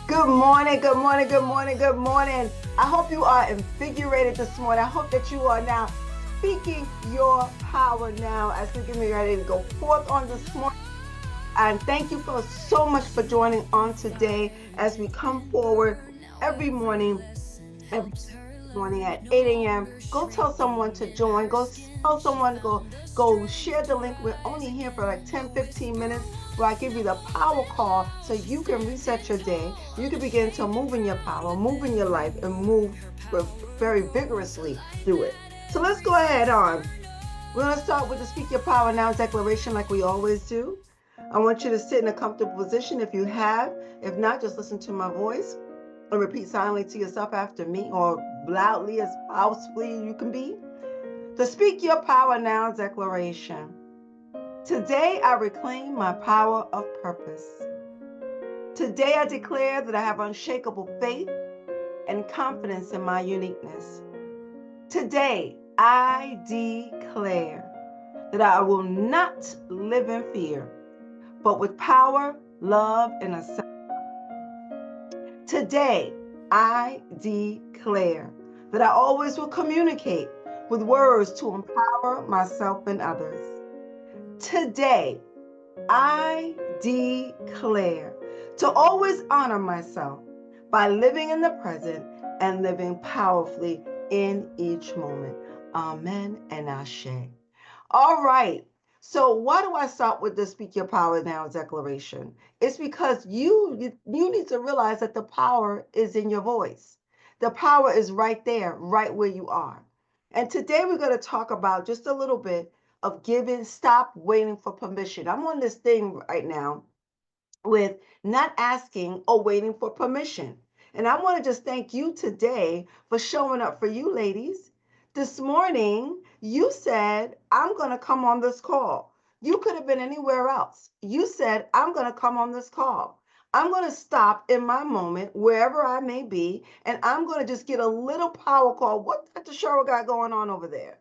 Good morning, good morning, good morning, good morning. I hope you are invigorated this morning. I hope that you are now speaking your power now as we're getting ready to go forth on this morning. And thank you for so much for joining on today as we come forward every morning every morning at 8 a.m. Go tell someone to join. Go tell someone to go share the link. We're only here for like 10, 15 minutes where I give you the power call so you can reset your day. You can begin to move in your power, move in your life, and move very vigorously through it. So let's go ahead on. We're going to start with the Speak Your Power Now declaration like we always do. I want you to sit in a comfortable position if you have. If not, just listen to my voice and repeat silently to yourself after me or loudly as powerfully you can be. The Speak Your Power Now declaration. Today I reclaim my power of purpose. Today I declare that I have unshakable faith and confidence in my uniqueness. Today I declare that I will not live in fear, but with power, love, and a Today, I declare that I always will communicate with words to empower myself and others. Today, I declare to always honor myself by living in the present and living powerfully in each moment. Amen and Ashe. All right. So why do I start with the Speak Your Power Now declaration? It's because you need to realize that the power is in your voice. The power is right there, right where you are. And today we're going to talk about just a little bit of giving, stop waiting for permission. I'm on this thing right now with not asking or waiting for permission. And I want to just thank you today for showing up for you, ladies. This morning, you said, I'm going to come on this call. You could have been anywhere else. You said, I'm going to come on this call. I'm going to stop in my moment, wherever I may be, and I'm going to just get a little power call. What Dr. Cheryl got going on over there?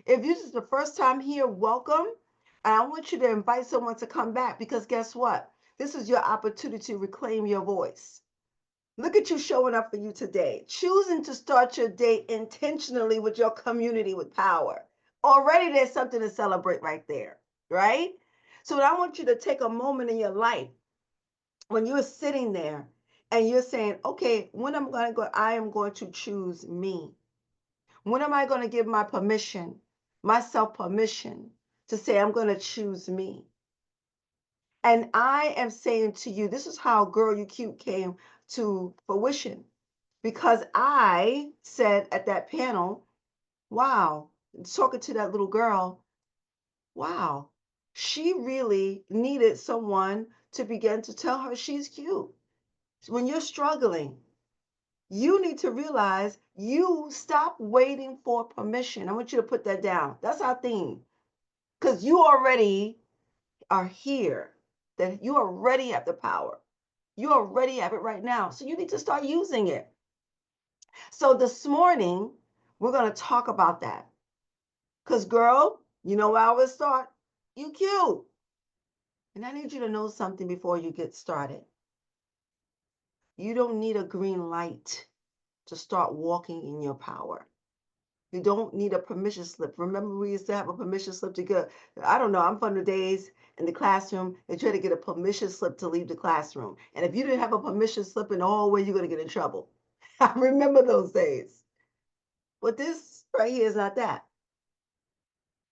If this is the first time here, welcome. And I want you to invite someone to come back because guess what? This is your opportunity to reclaim your voice. Look at you showing up for you today, choosing to start your day intentionally with your community with power. Already there's something to celebrate right there, right? So I want you to take a moment in your life when you're sitting there and you're saying, okay, when I'm going to go, I am going to choose me. When am I going to give myself permission to say, I'm going to choose me? And I am saying to you, this is how Girl You Cute came to fruition. Because I said at that panel, wow, talking to that little girl, wow, she really needed someone to begin to tell her she's cute. When you're struggling, you need to realize you stop waiting for permission. I want you to put that down. That's our theme. Because you already are here, that you already have the power. You already have it right now. So you need to start using it. So this morning, we're going to talk about that. Because, girl, you know where I would start? You cute. And I need you to know something before you get started. You don't need a green light to start walking in your power. You don't need a permission slip. Remember, we used to have a permission slip to get, I don't know, I'm from the days in the classroom, they try to get a permission slip to leave the classroom. And if you didn't have a permission slip in the hallway, you're going to get in trouble. I remember those days. But this right here is not that.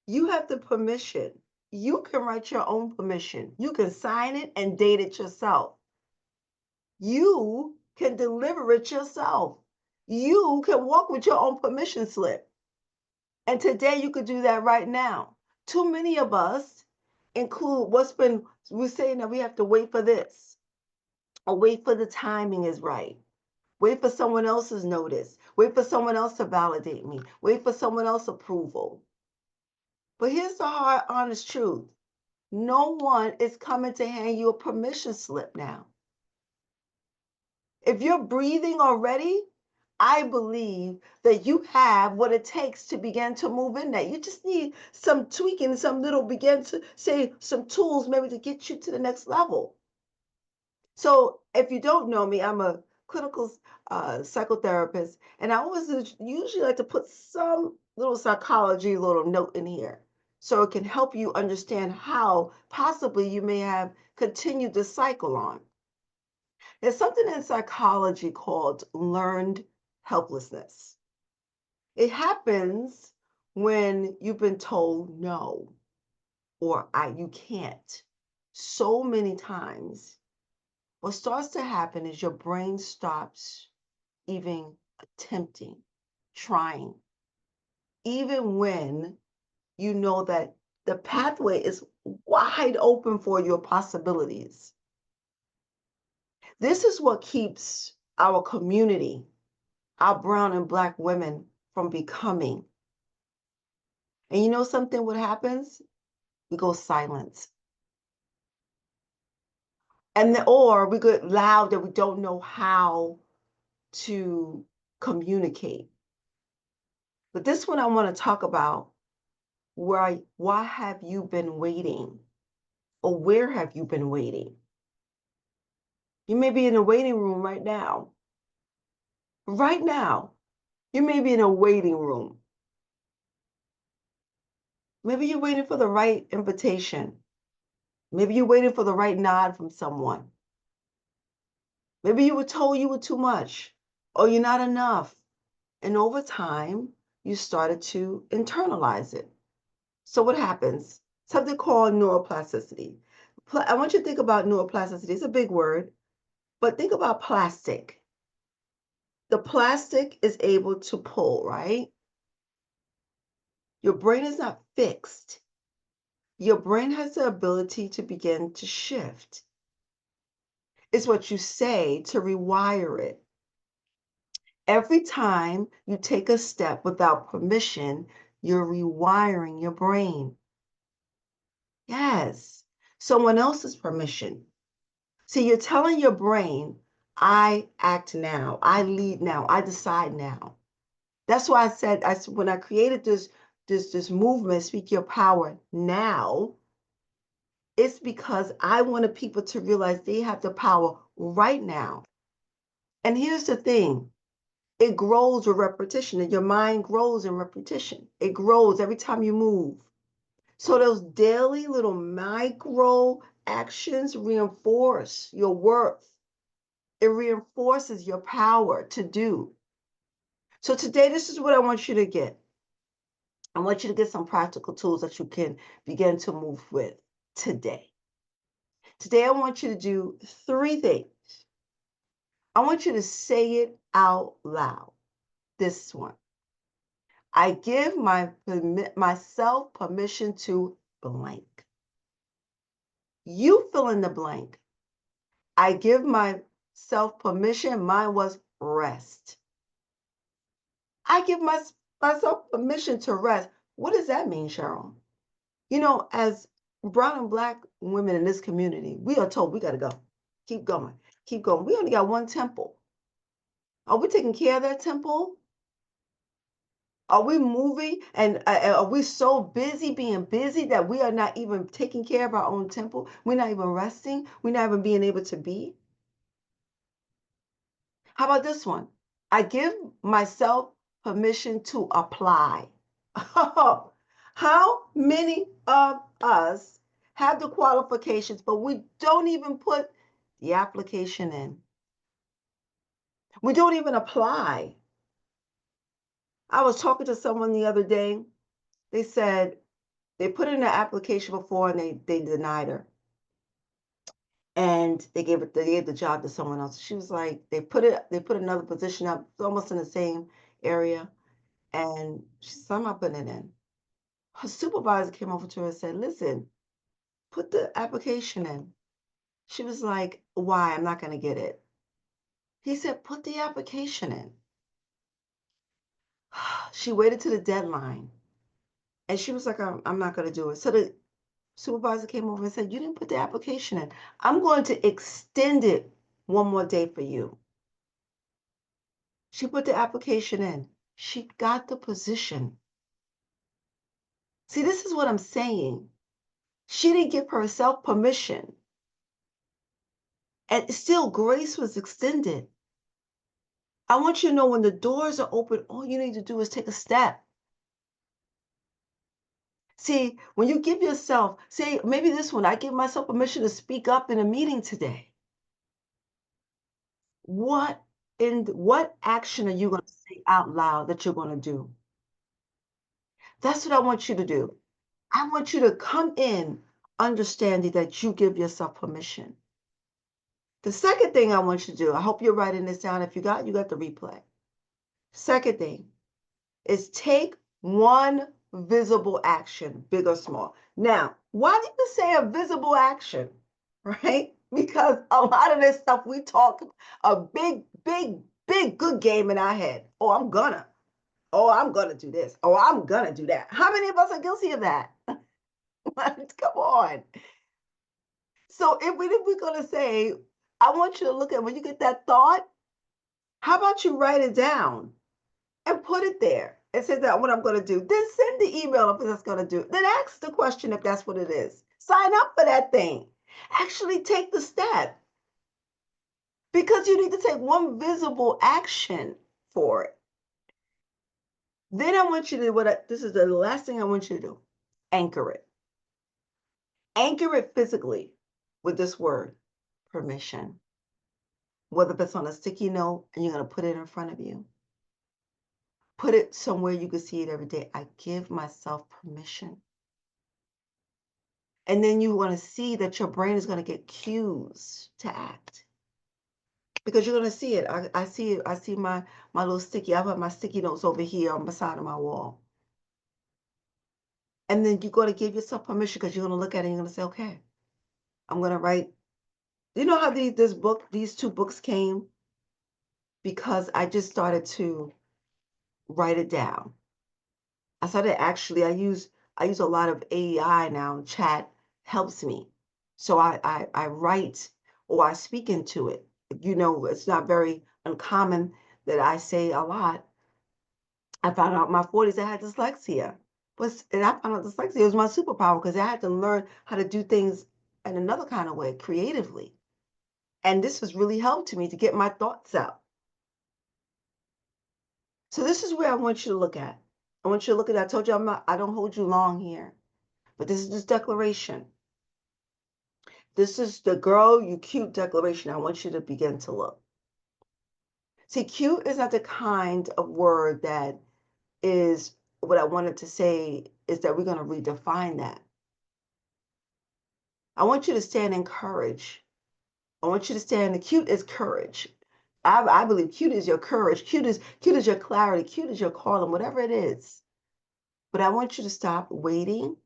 You have the permission. You can write your own permission. You can sign it and date it yourself. You can deliver it yourself. You can walk with your own permission slip. And today you could do that right now. Too many of us include we're saying that we have to wait for this or wait for the timing is right. Wait for someone else's notice. Wait for someone else to validate me. Wait for someone else's approval. But here's the hard, honest truth. No one is coming to hand you a permission slip now. If you're breathing already, I believe that you have what it takes to begin to move in that. You just need some tweaking, some little begin to say some tools maybe to get you to the next level. So if you don't know me, I'm a clinical psychotherapist, and I always usually like to put some little psychology little note in here so it can help you understand how possibly you may have continued the cycle on. There's something in psychology called learned helplessness. It happens when you've been told no or you can't so many times. What starts to happen is your brain stops even attempting, trying, even when you know that the pathway is wide open for your possibilities. This is what keeps our community, our brown and black women, from becoming. And you know something, what happens? We go silent. Or we get loud that we don't know how to communicate. But this one I want to talk about, why have you been waiting? Or where have you been waiting? You may be in a waiting room right now. Right now, you may be in a waiting room. Maybe you're waiting for the right invitation. Maybe you're waiting for the right nod from someone. Maybe you were told you were too much or you're not enough. And over time, you started to internalize it. So what happens? Something called neuroplasticity. I want you to think about neuroplasticity. It's a big word, but think about plastic. The plastic is able to pull, right? Your brain is not fixed. Your brain has the ability to begin to shift. It's what you say to rewire it. Every time you take a step without permission, you're rewiring your brain. Yes, someone else's permission. See, you're telling your brain, I act now, I lead now, I decide now. That's why I said, when I created this movement, Speak Your Power Now, it's because I wanted people to realize they have the power right now. And here's the thing, it grows with repetition, and your mind grows in repetition. It grows every time you move. So those daily little micro actions reinforce your worth. It reinforces your power to do. So today, this is what I want you to get. I want you to get some practical tools that you can begin to move with today. Today, I want you to do three things. I want you to say it out loud. This one. I give myself permission to blank. You fill in the blank. I give myself permission. Mine was rest. I give myself permission to rest. What does that mean, Cheryl? You know, as brown and black women in this community, we are told we got to go. Keep going. Keep going. We only got one temple. Are we taking care of that temple? Are we moving and are we so busy being busy that we are not even taking care of our own temple? We're not even resting. We're not even being able to be. How about this one? I give myself permission to apply. How many of us have the qualifications, but we don't even put the application in? We don't even apply. I was talking to someone the other day. They said they put in an application before and they denied her. And they gave the job to someone else. She was like, they put another position up almost in the same area. And she said, I'm not putting it in. Her supervisor came over to her and said, listen, put the application in. She was like, why? I'm not going to get it. He said, put the application in. She waited to the deadline and she was like, I'm not going to do it. So the supervisor came over and said, you didn't put the application in. I'm going to extend it one more day for you. She put the application in. She got the position. See, this is what I'm saying. She didn't give herself permission And still, grace was extended. I want you to know when the doors are open, all you need to do is take a step. See, when you give yourself, say, maybe this one, I give myself permission to speak up in a meeting today. What action are you going to say out loud that you're going to do? That's what I want you to do. I want you to come in understanding that you give yourself permission. The second thing I want you to do, I hope you're writing this down. If you got the replay. Second thing is take one visible action, big or small. Now, why do you say a visible action? Right? Because a lot of this stuff we talk a big, big, big good game in our head. Oh, I'm gonna do this. Oh, I'm gonna do that. How many of us are guilty of that? Come on. So if we're gonna say, I want you to look at when you get that thought, how about you write it down and put it there and say that what I'm gonna do. Then send the email if that's gonna do. Then ask the question if that's what it is. Sign up for that thing. Actually take the step because you need to take one visible action for it. Then I want you to this is the last thing I want you to do. Anchor it. Anchor it physically with this word, permission. Whether it's on a sticky note and you're going to put it in front of you, put it somewhere you can see it every day. I give myself permission. And then you want to see that your brain is going to get cues to act because you're going to see it. I see it. I see my little sticky. I have my sticky notes over here on the side of my wall. And then you're going to give yourself permission because you're going to look at it and you're going to say, okay, I'm going to write. You know how these two books came? Because I just started to write it down. I started actually, I use a lot of AI now. Chat helps me. So I write or I speak into it. You know, it's not very uncommon that I say a lot. I found out in my 40s I had dyslexia. And I found out dyslexia was my superpower because I had to learn how to do things in another kind of way, creatively. And this has really helped me to get my thoughts out. So this is where I want you to look at. I want you to look at, I told you I don't hold you long here, but this is this declaration. This is the girl you cute declaration. I want you to begin to look. See, cute is not the kind of word that is what I wanted to say is that we're going to redefine that. I want you to stand in courage. I want you to stand, cute is courage. I believe cute is your courage. Cute is your clarity. Cute is your calling, whatever it is. But I want you to stop waiting.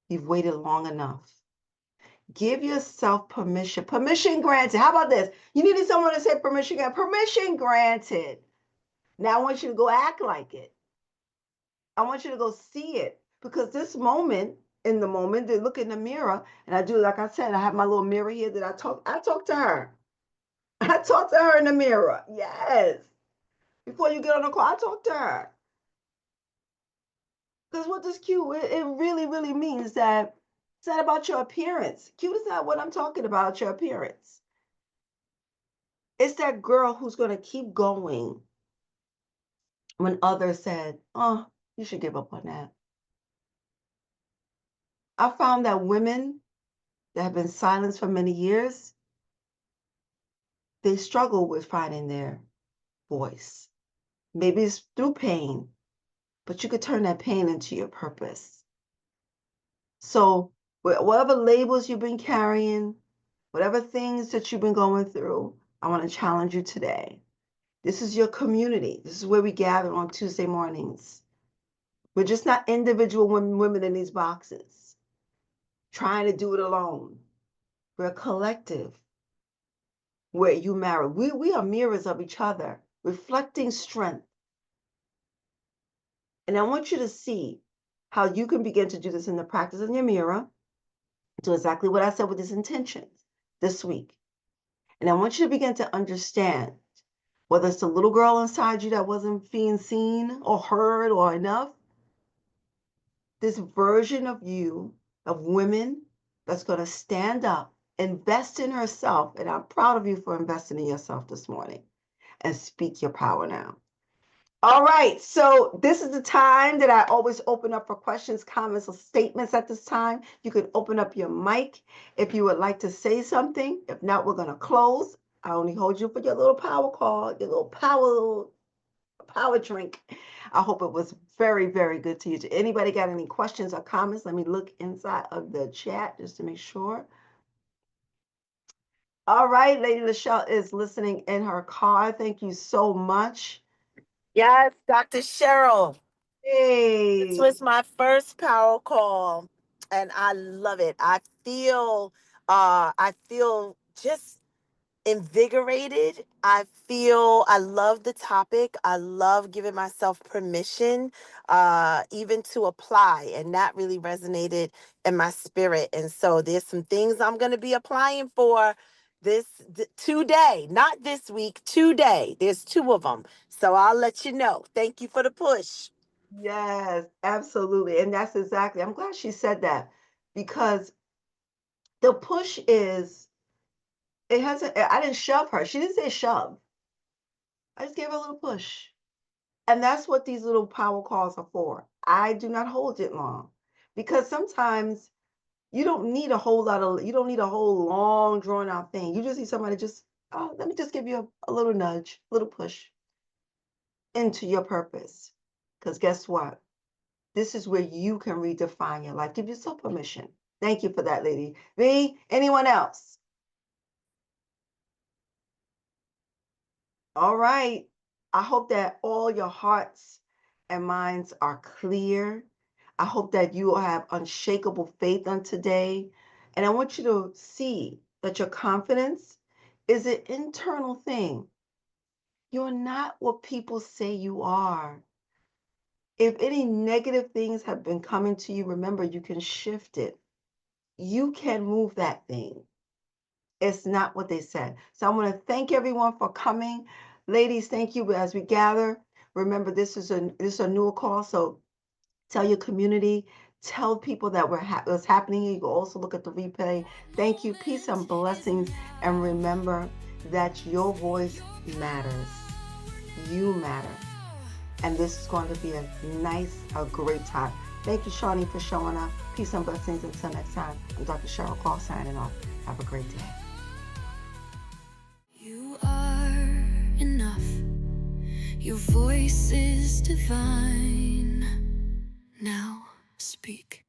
You've waited long enough. Give yourself permission. Permission granted. How about this? You needed someone to say permission granted. Permission granted. Now I want you to go act like it. I want you to go see it. Because this moment, in the moment, they look in the mirror, and I do, like I said, I have my little mirror here that I talk to her. I talk to her in the mirror. Yes. Before you get on the call, I talk to her. Because what does cute, it really, really means that it's not about your appearance. Cute is not what I'm talking about, your appearance. It's that girl who's going to keep going when others said, oh, you should give up on that. I found that women that have been silenced for many years, they struggle with finding their voice. Maybe it's through pain, but you could turn that pain into your purpose. So whatever labels you've been carrying, whatever things that you've been going through, I want to challenge you today. This is your community. This is where we gather on Tuesday mornings. We're just not individual women in these boxes trying to do it alone. We're a collective where you marry. We are mirrors of each other, reflecting strength. And I want you to see how you can begin to do this in the practice in your mirror. Do exactly what I said with these intentions this week. And I want you to begin to understand whether it's the little girl inside you that wasn't being seen or heard or enough, this version of you, of women, that's going to stand up invest in herself. And I'm proud of you for investing in yourself this morning. And speak your power now. All right, so this is the time that I always open up for questions, comments, or statements at this time. You can open up your mic if you would like to say something. If not, we're going to close. I only hold you for your little power call, your little power drink. I hope it was very, very good to you. Anybody got any questions or comments? Let me look inside of the chat just to make sure. All right, Lady Lachelle is listening in her car. Thank you so much. Yes, Dr. Cheryl. This Hey. was my first power call and I love it. I feel just invigorated. I love the topic. I love giving myself permission even to apply, and that really resonated in my spirit. And so there's some things I'm going to be applying for today, not this week, today. There's two of them. So I'll let you know. Thank you for the push. Yes, absolutely. And that's exactly, I'm glad she said that because the push is, it hasn't, I didn't shove her. She didn't say shove. I just gave her a little push. And that's what these little power calls are for. I do not hold it long because sometimes you don't need a whole long drawn out thing. You just need somebody just, oh, let me just give you a little nudge, a little push into your purpose. Because guess what? This is where you can redefine your life. Give yourself permission. Thank you for that, lady. V, anyone else? All right. I hope that all your hearts and minds are clear. I hope that you will have unshakable faith on today. And I want you to see that your confidence is an internal thing. You're not what people say you are. If any negative things have been coming to you, remember you can shift it. You can move that thing. It's not what they said. So I want to thank everyone for coming. Ladies, thank you as we gather. Remember, this is a newer call, so tell your community, tell people that what's happening. You can also look at the replay. Thank you, peace and blessings, and remember that your voice matters. You matter, and this is going to be a great time. Thank you, Shawnee, for showing up. Peace and blessings. Until next time, I'm Dr. Cheryl Clarke signing off. Have a great day. You are enough. Your voice is divine. Now speak.